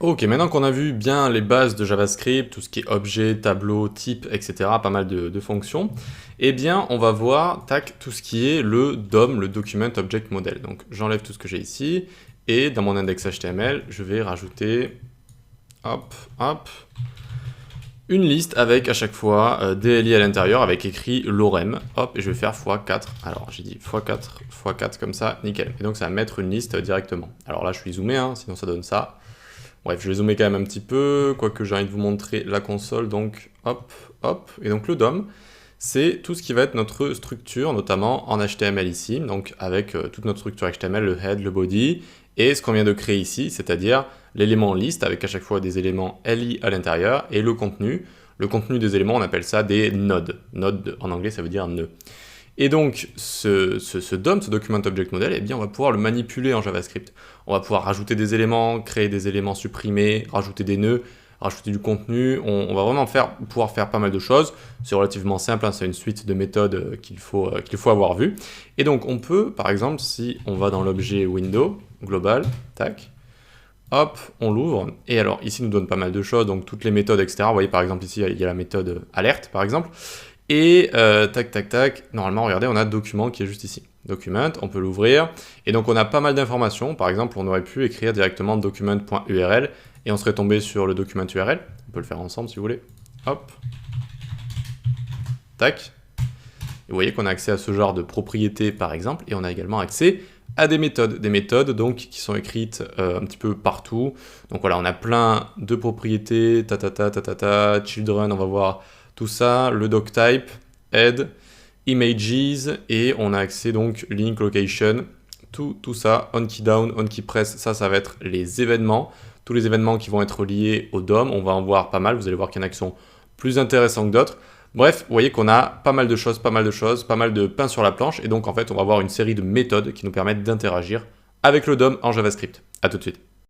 Ok, maintenant qu'on a vu bien les bases de JavaScript, tout ce qui est objet, tableau, type, etc., pas mal de fonctions, eh bien, on va voir, tac, tout ce qui est le DOM, le Document Object Model. Donc, j'enlève tout ce que j'ai ici, et dans mon index HTML, je vais rajouter, hop, hop, une liste avec à chaque fois DLI à l'intérieur, avec écrit lorem, hop, et je vais faire x4. Alors, j'ai dit x4, x4, comme ça, nickel. Et donc, ça va mettre une liste directement. Alors là, je suis zoomé, hein, sinon ça donne ça. Bref, je vais zoomer quand même un petit peu, quoique j'ai envie de vous montrer la console, donc hop, hop. Et donc le DOM, c'est tout ce qui va être notre structure, notamment en HTML ici, donc avec toute notre structure HTML, le head, le body, et ce qu'on vient de créer ici, c'est-à-dire l'élément liste avec à chaque fois des éléments li à l'intérieur, et le contenu. Le contenu des éléments, on appelle ça des nodes. Node en anglais, ça veut dire nœud. Et donc, ce DOM, ce Document Object Model, eh bien, on va pouvoir le manipuler en JavaScript. On va pouvoir rajouter des éléments, créer des éléments supprimés, rajouter des nœuds, rajouter du contenu. On va vraiment pouvoir faire pas mal de choses. C'est relativement simple, hein, c'est une suite de méthodes qu'il faut avoir vues. Et donc, on peut, par exemple, si on va dans l'objet window, global, tac, hop, on l'ouvre. Et alors, ici, il nous donne pas mal de choses, donc toutes les méthodes, etc. Vous voyez, par exemple, ici, il y a la méthode alerte, par exemple. Et tac, tac, tac, normalement, regardez, on a document qui est juste ici. Document, on peut l'ouvrir. Et donc, on a pas mal d'informations. Par exemple, on aurait pu écrire directement document.url et on serait tombé sur le document URL. On peut le faire ensemble si vous voulez. Hop. Tac. Et vous voyez qu'on a accès à ce genre de propriétés, par exemple. Et on a également accès à des méthodes donc, qui sont écrites un petit peu partout. Donc voilà, on a plein de propriétés, children, on va voir tout ça, le doctype, head, images, et on a accès donc link, location, tout ça, onKey down, onKey press, ça va être les événements, tous les événements qui vont être liés au DOM, on va en voir pas mal, vous allez voir qu'il y en a qui sont plus intéressants que d'autres. Bref, vous voyez qu'on a pas mal de choses, pas mal de pain sur la planche, et donc en fait on va avoir une série de méthodes qui nous permettent d'interagir avec le DOM en JavaScript. A tout de suite.